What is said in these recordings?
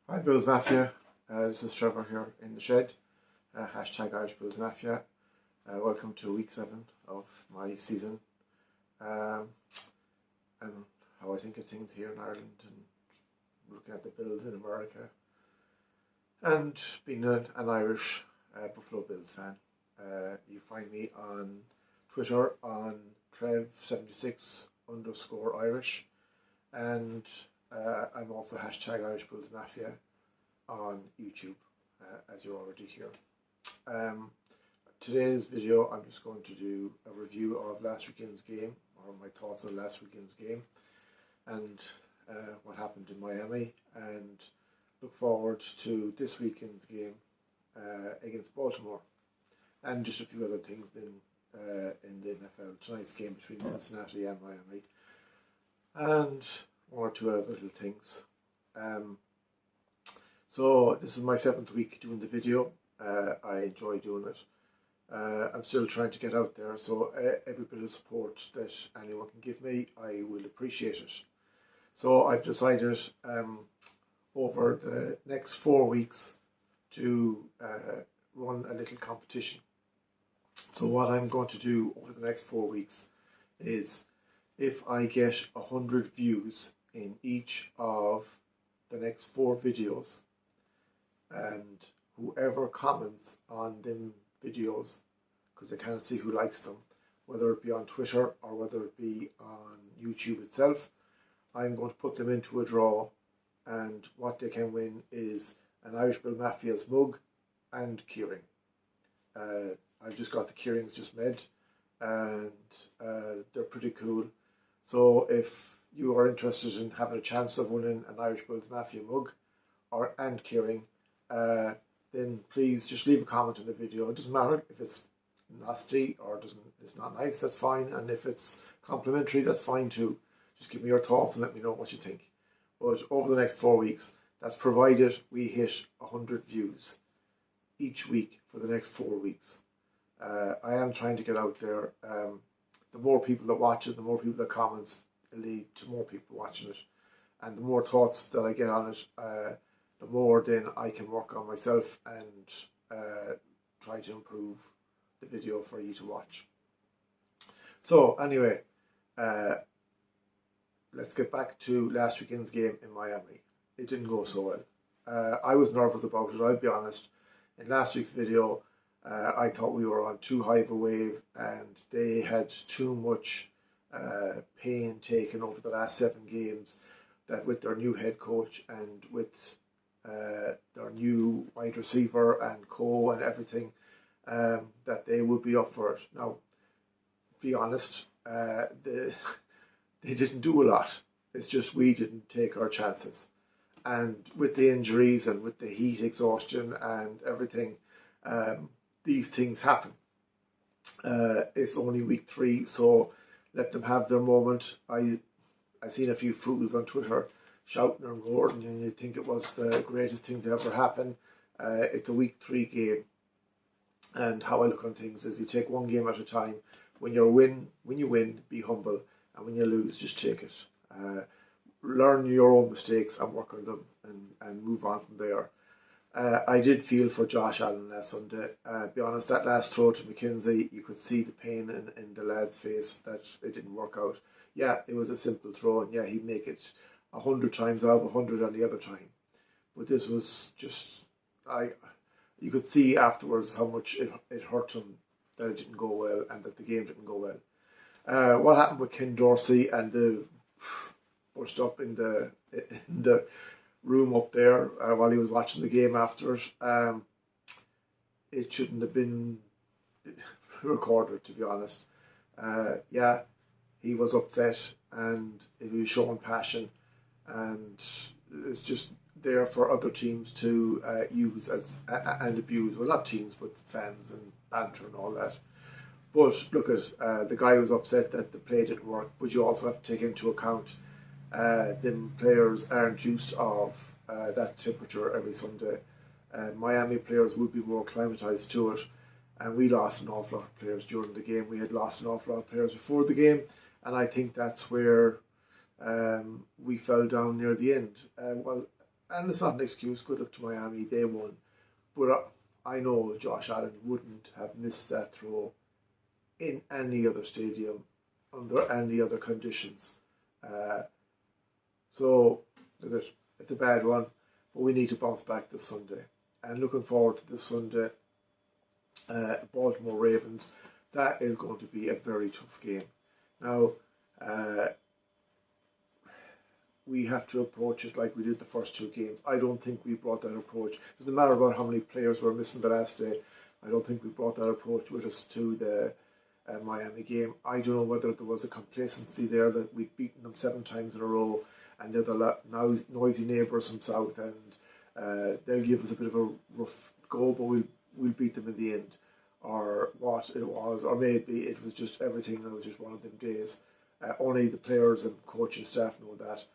Hi Bills Mafia, this is Trevor here in the shed, hashtag Irish Bills Mafia. Welcome to week 7 of my season, and how I think of things here in Ireland and looking at the Bills in America and being an Irish Buffalo Bills fan. You find me on Twitter on Trev76_Irish, and I'm also hashtag Irish Bills Mafia on YouTube, as you're already here. Today's video, I'm just going to do a review of last weekend's game, or my thoughts on last weekend's game, and what happened in Miami, and look forward to this weekend's game against Baltimore, and just a few other things in the NFL. Tonight's game between Cincinnati and Miami, and one or two other little things. So this is my 7th week doing the video. I enjoy doing it. I'm still trying to get out there, so every bit of support that anyone can give me, I will appreciate it. So I've decided over the next 4 weeks to run a little competition. So what I'm going to do over the next 4 weeks is, if I get 100 views in each of the next 4 videos, and whoever comments on them videos, because I can't see who likes them, whether it be on Twitter or whether it be on YouTube itself, I'm going to put them into a draw, and what they can win is an Irish Bill Mafia's mug and keyring. I've just got the keyrings just made, and they're pretty cool. So if you are interested in having a chance of winning an Irish Bills Mafia mug and keyring, then please just leave a comment on the video. It doesn't matter if it's nasty or it's not nice, that's fine, and if it's complimentary, that's fine too. Just give me your thoughts and let me know what you think. But over the next 4 weeks, that's provided we hit 100 views each week for the next 4 weeks. I am trying to get out there. The more people that watch it, the more people that comments, it lead to more people watching it, and the more thoughts that I get on it, the more then I can work on myself and try to improve the video for you to watch. So anyway, let's get back to last weekend's game in Miami. It didn't go so well. I was nervous about it, I'll be honest. In last week's video, I thought we were on too high of a wave, and they had too much pain taken over the last 7 games, that with their new head coach and with their new wide receiver and and everything, that they would be up for it. Now, to be honest, they didn't do a lot. It's just we didn't take our chances. And with the injuries and with the heat exhaustion and everything, these things happen. It's only week 3, so let them have their moment. I seen a few fools on Twitter shouting and roaring, and you think it was the greatest thing to ever happen. It's a week 3 game, and how I look on things is you take one game at a time. When you win, be humble, and when you lose, just take it. Learn your own mistakes and work on them, and move on from there. I did feel for Josh Allen last Sunday. Be honest, that last throw to McKenzie, you could see the pain in the lad's face that it didn't work out. Yeah, it was a simple throw, and yeah, he'd make it 100 times out of 100 on the other time. But this was just, you could see afterwards how much it hurt him that it didn't go well and that the game didn't go well. What happened with Ken Dorsey and the pushed up in the room up there while he was watching the game after it, it shouldn't have been recorded, to be honest. Yeah, he was upset and he was showing passion, and it's just there for other teams to use as and abuse. Well, not teams, but fans and banter and all that. But look at the guy was upset that the play didn't work, but you also have to take into account them players aren't used of that temperature every Sunday. Miami players would be more acclimatized to it, and we lost an awful lot of players during the game. We had lost an awful lot of players before the game, and I think that's where we fell down near the end. Well, and it's not an excuse. Good luck to Miami, they won. But I know Josh Allen wouldn't have missed that throw in any other stadium, under any other conditions. So it's a bad one, but we need to bounce back this Sunday. And looking forward to this Sunday, Baltimore Ravens. That is going to be a very tough game. Now, we have to approach it like we did the first two games. I don't think we brought that approach. It doesn't matter about how many players were missing the last day. I don't think we brought that approach with us to the Miami game. I don't know whether there was a complacency there that we'd beaten them 7 times in a row, and they're the noisy neighbours from South, and they'll give us a bit of a rough go, but we'll beat them in the end. Or what it was, or maybe it was just everything, and it was just one of them days. Only the players and coaching staff know that.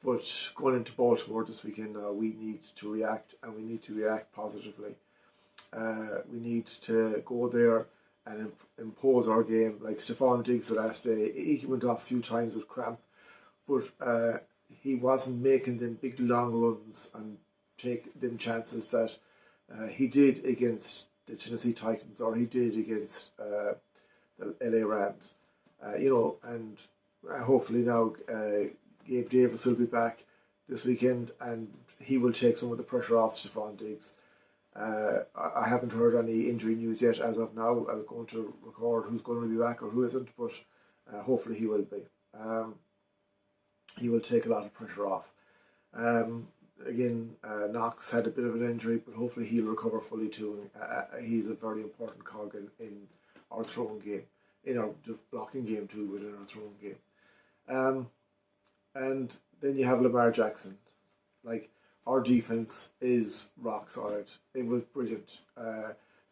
But going into Baltimore this weekend, we need to react, and we need to react positively. We need to go there and impose our game. Like Stephon Diggs the last day, he went off a few times with cramp, but he wasn't making them big long runs and take them chances that he did against the Tennessee Titans, or he did against the LA Rams. And hopefully now Gabe Davis will be back this weekend, and he will take some of the pressure off Stephon Diggs. I haven't heard any injury news yet as of now. I'm going to record who's going to be back or who isn't, but hopefully he will be. He will take a lot of pressure off. Again, Knox had a bit of an injury, but hopefully he'll recover fully too. He's a very important cog in our throwing game, in our blocking game too, within our throwing game. And then you have Lamar Jackson. Like, our defense is rock solid. It was brilliant.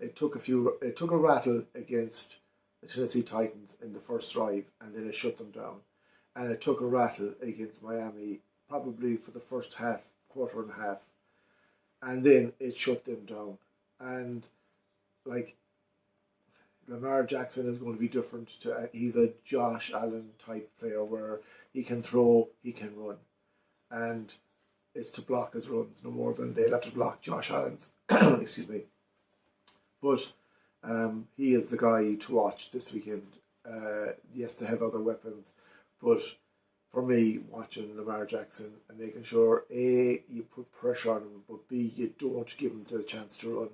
It took a rattle against the Tennessee Titans in the first drive, and then it shut them down. And it took a rattle against Miami, probably for the first quarter and a half, and then it shut them down. And like, Lamar Jackson is going to be different. He's a Josh Allen type player where he can throw, he can run, and it's to block his runs no more than they'll have to block Josh Allen's. Excuse me. But he is the guy to watch this weekend. Yes, they have other weapons, but for me, watching Lamar Jackson and making sure A, you put pressure on him, but B, you don't give him the chance to run,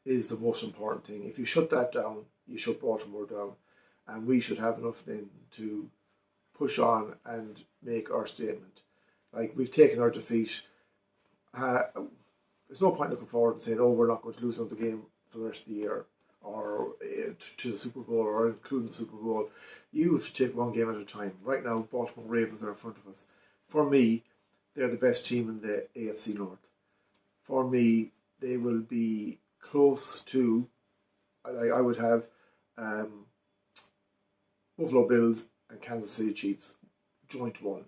is the most important thing. If you shut that down, you shut Baltimore down, and we should have enough then to push on and make our statement. Like, we've taken our defeat. There's no point looking forward and saying, oh, we're not going to lose another game for the rest of the year, or to the Super Bowl, or including the Super Bowl. You have to take one game at a time. Right now, Baltimore Ravens are in front of us. For me, they're the best team in the AFC North. For me, they will be close to, I would have Buffalo Bills and Kansas City Chiefs, joint one.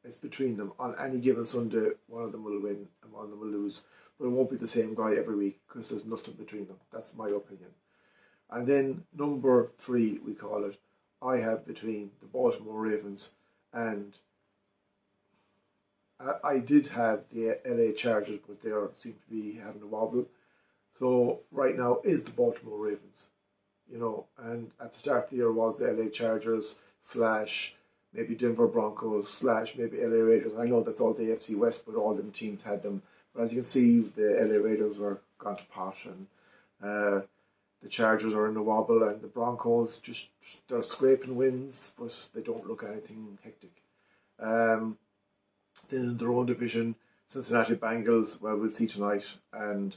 It's between them. On any given Sunday, one of them will win and one of them will lose. But it won't be the same guy every week, because there's nothing between them. That's my opinion. And then number 3, we call it, I have between the Baltimore Ravens and I did have the LA Chargers, but they seem to be having a wobble. So right now is the Baltimore Ravens, and at the start of the year was the LA Chargers / maybe Denver Broncos / maybe LA Raiders. I know that's all the AFC West, but all them teams had them. But as you can see, the LA Raiders were gone to pot, and the Chargers are in the wobble, and the Broncos they're scraping wins, but they don't look anything hectic. Then in their own division, Cincinnati Bengals, well, we'll see tonight, and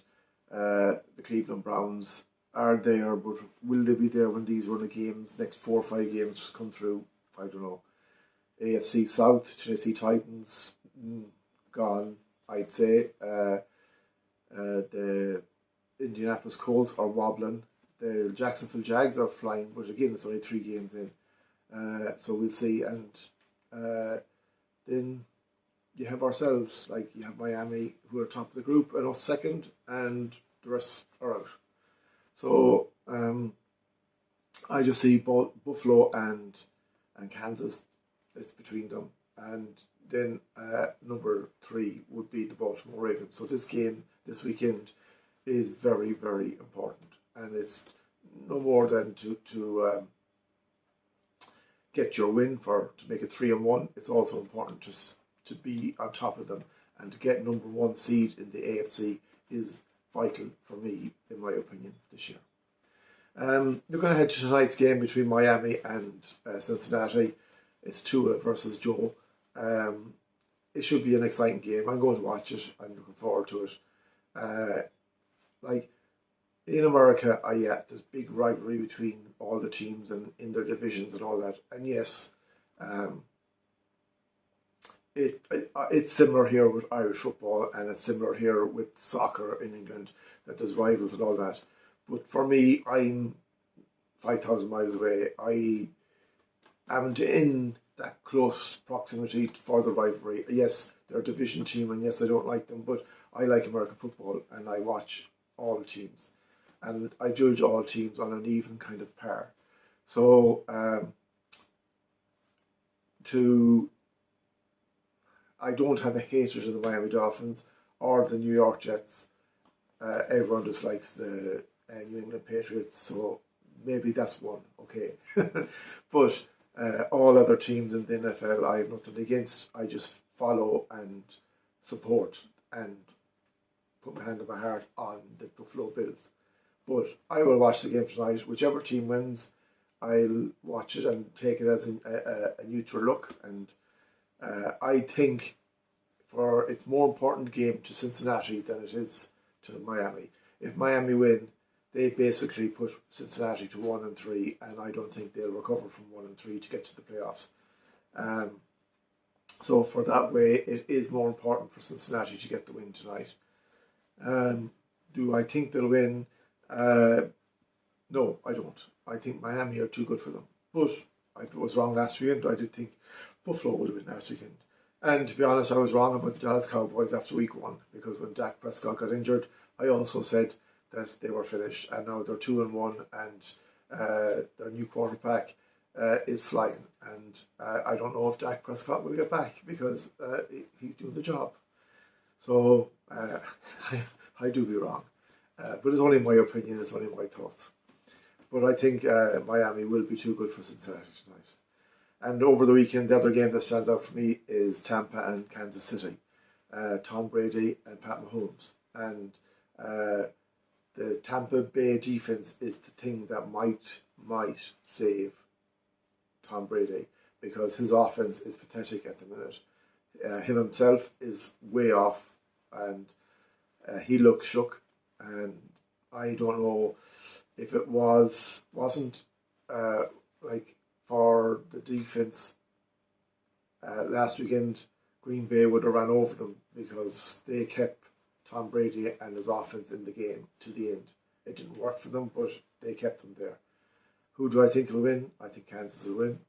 the Cleveland Browns are there, but will they be there when these run of games, next 4 or 5 games come through? I don't know. AFC South, Tennessee Titans, gone, I'd say. The Indianapolis Colts are wobbling. The Jacksonville Jags are flying, but again, it's only 3 games in. So we'll see. And then you have ourselves, like you have Miami, who are top of the group, and us second, and the rest are out. So I just see Buffalo and Kansas. It's between them, and then number 3 would be the Baltimore Ravens. Americans. So this game this weekend is very, very important, and it's no more than to get your win to make it 3-1. It's also important to be on top of them, and to get number 1 seed in the AFC is vital for me, in my opinion, this year. Looking ahead to tonight's game between Miami and Cincinnati, it's Tua versus Joe. It should be an exciting game. I'm going to watch it. I'm looking forward to it. Like in America, there's big rivalry between all the teams and in their divisions and all that. And yes, it's similar here with Irish football, and it's similar here with soccer in England, that there's rivals and all that. But for me, I'm 5,000 miles away. I am in that close proximity for the rivalry. Yes, they're a division team, and yes, I don't like them, but I like American football, and I watch all teams, and I judge all teams on an even kind of par. So I don't have a hatred of the Miami Dolphins or the New York Jets. Everyone dislikes the New England Patriots, so maybe that's one, okay. But all other teams in the NFL, I have nothing against. I just follow and support and put my hand on my heart on the Buffalo Bills. But I will watch the game tonight. Whichever team wins, I'll watch it and take it as a neutral look. And I think it's more important game to Cincinnati than it is to Miami. If Miami win, they basically put Cincinnati to 1-3, and I don't think they'll recover from 1-3 to get to the playoffs. So for that way, it is more important for Cincinnati to get the win tonight. Do I think they'll win? No, I don't. I think Miami are too good for them. But I was wrong last weekend. I did think Buffalo would have been last weekend. And to be honest, I was wrong about the Dallas Cowboys after week 1, because when Dak Prescott got injured, I also said that they were finished, and now they're 2-1, and their new quarterback is flying. And I don't know if Dak Prescott will get back, because he's doing the job. So I do be wrong. But it's only my opinion, it's only my thoughts. But I think Miami will be too good for Cincinnati tonight. And over the weekend, the other game that stands out for me is Tampa and Kansas City. Tom Brady and Pat Mahomes. And the Tampa Bay defense is the thing that might save Tom Brady, because his offense is pathetic at the minute. Him himself is way off, and he looks shook. And I don't know if it wasn't like for the defense last weekend, Green Bay would have ran over them, because they kept Tom Brady and his offense in the game to the end. It didn't work for them, but they kept them there. Who do I think will win? I think Kansas will win.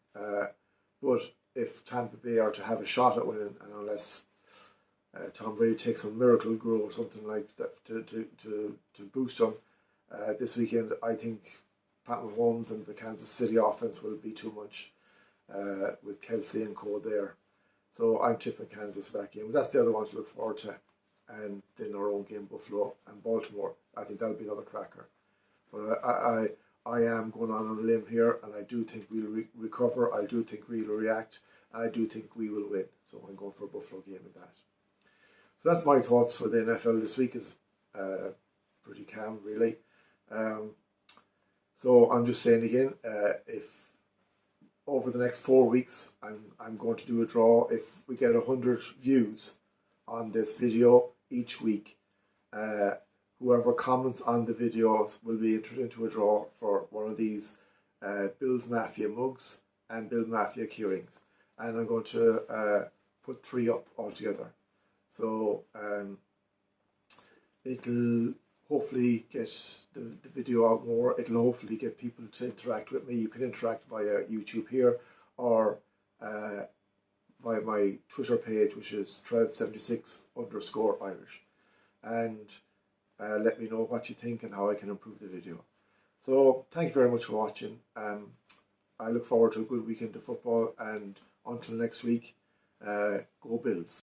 But if Tampa Bay are to have a shot at winning, and unless Tom Brady takes some miracle grow or something like that to boost him this weekend, I think Pat Mahomes and the Kansas City offense will be too much with Kelsey and co there. So I'm tipping Kansas for that game. But that's the other one to look forward to. And then our own game, Buffalo and Baltimore. I think that'll be another cracker. But I am going on a limb here, and I do think we'll recover. I do think we'll react. And I do think we will win. So I'm going for a Buffalo game with that. So that's my thoughts for the NFL this week. Is pretty calm, really. So I'm just saying again, if over the next 4 weeks, I'm going to do a draw. If we get 100 views on this video each week, whoever comments on the videos will be entered into a draw for one of these Bills Mafia mugs and Bill Mafia keyrings. And I'm going to put 3 up altogether. So it'll hopefully get the video out more. It'll hopefully get people to interact with me. You can interact via YouTube here, or via my Twitter page, which is 1276_Irish. And let me know what you think and how I can improve the video. So thank you very much for watching. I look forward to a good weekend of football, and until next week, go Bills.